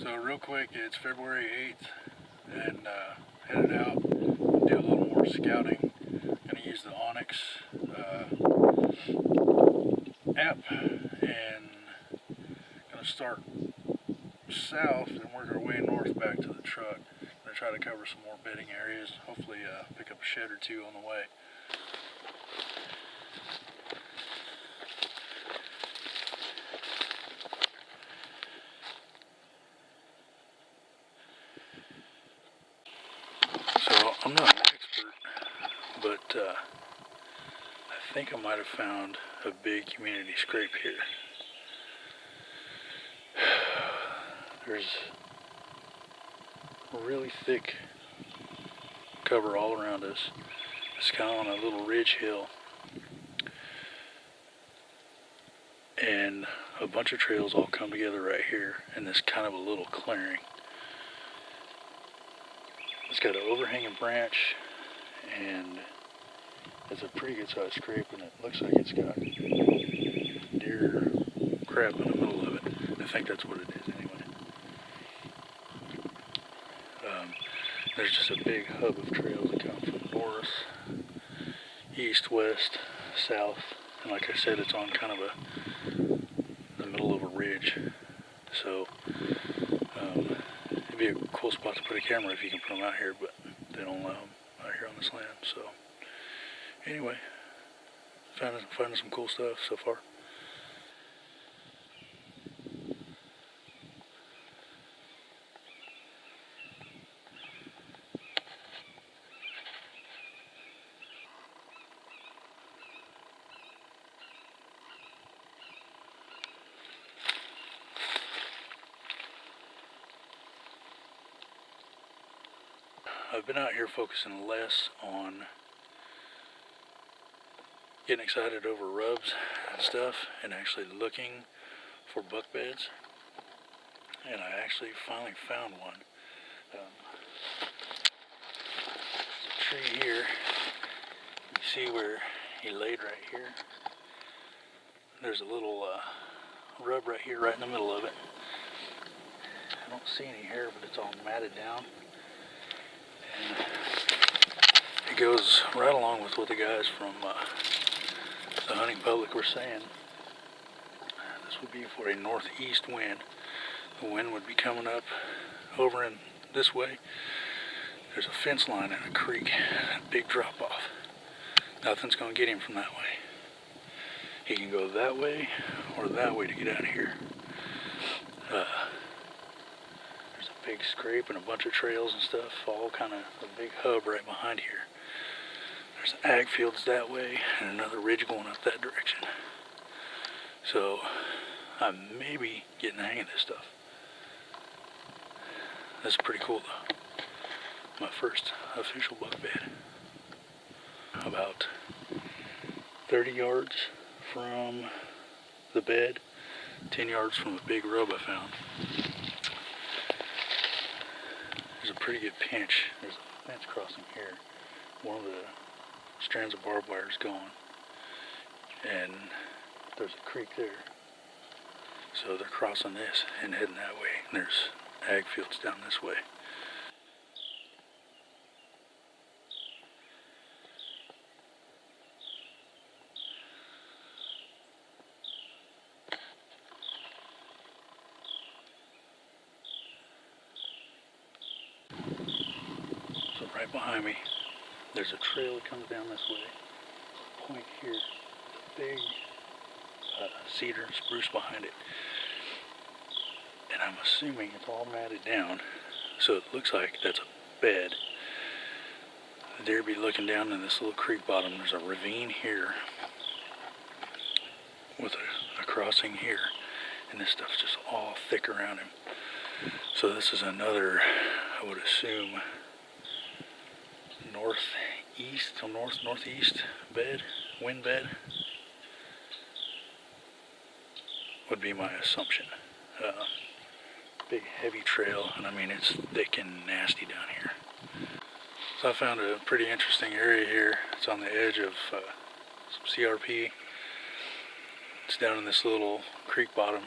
So real quick, it's February 8th and headed out to do a little more scouting. Gonna use the Onyx app and gonna start south and work our way north back to the truck. Gonna try to cover some more bedding areas, hopefully pick up a shed or two on the way. So I'm not an expert, but I think I might have found a big community scrape here. There's a really thick cover all around us. It's kind of on a little ridge hill, and a bunch of trails all come together right here in this kind of a little clearing. It's got an overhanging branch, and it's a pretty good sized scrape, and it looks like it's got deer crap in the middle of it. I think that's what it is anyway. There's just a big hub of trails that come from north, east, west, south, and like I said, it's on kind of the middle of a ridge. So it'd be a cool spot to put a camera if you can put them out here, but they don't allow them out here on this land. So anyway, finding some cool stuff so far. I've been out here focusing less on getting excited over rubs and stuff and actually looking for buck beds. And I actually finally found one. There's a tree here. You see where he laid right here? There's a little rub right here, right in the middle of it. I don't see any hair, but it's all matted down. And it goes right along with what the guys from the hunting public were saying. This would be for a northeast wind. The wind would be coming up over in this way. There's a fence line and a creek, a big drop off. Nothing's going to get him from that way. He can go that way or that way to get out of here. There's a big scrape and a bunch of trails and stuff, all kind of a big hub right behind here. There's ag fields that way and another ridge going up that direction. So I may be getting the hang of this stuff. That's pretty cool though. My first official buck bed. About 30 yards from the bed, 10 yards from a big rub I found. There's a pretty good pinch. There's a fence crossing here. One of the strands of barbed wire is gone. And there's a creek there. So they're crossing this and heading that way. And there's ag fields down this way. So right behind me, there's a trail that comes down this way. Point here, big cedar and spruce behind it. And I'm assuming it's all matted down, so it looks like that's a bed. The deer be looking down in this little creek bottom. There's a ravine here with a crossing here, and this stuff's just all thick around him. So this is another, I would assume, northeast bed, wind bed, would be my assumption. Big heavy trail, and I mean it's thick and nasty down here. So I found a pretty interesting area here. It's on the edge of some CRP. It's down in this little creek bottom.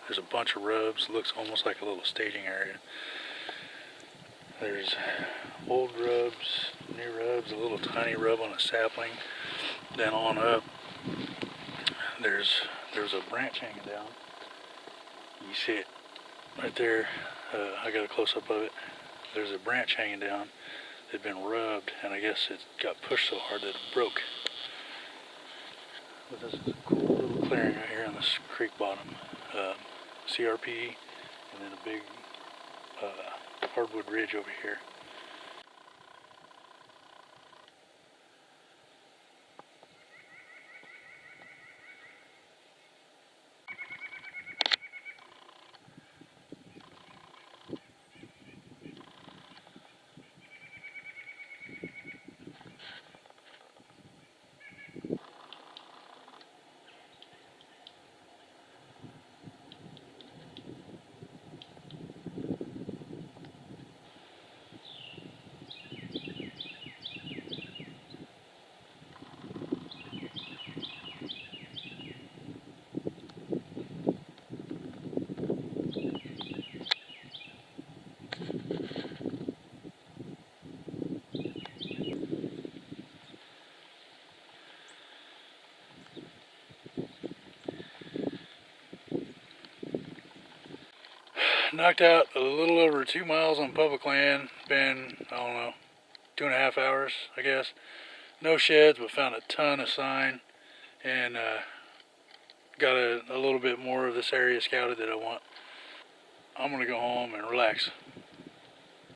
There's a bunch of rubs. Looks almost like a little staging area. There's old rubs, new rubs, a little tiny rub on a sapling. Then on up, there's a branch hanging down. You see it right there. I got a close-up of it. There's a branch hanging down. It had been rubbed, and I guess it got pushed so hard that it broke. But this is a cool little clearing right here on this creek bottom. CRP, and then a big hardwood ridge over here. Knocked out a little over 2 miles on public land. Been, I don't know, 2.5 hours, I guess. No sheds, but found a ton of sign, and got a little bit more of this area scouted that I want. I'm gonna go home and relax.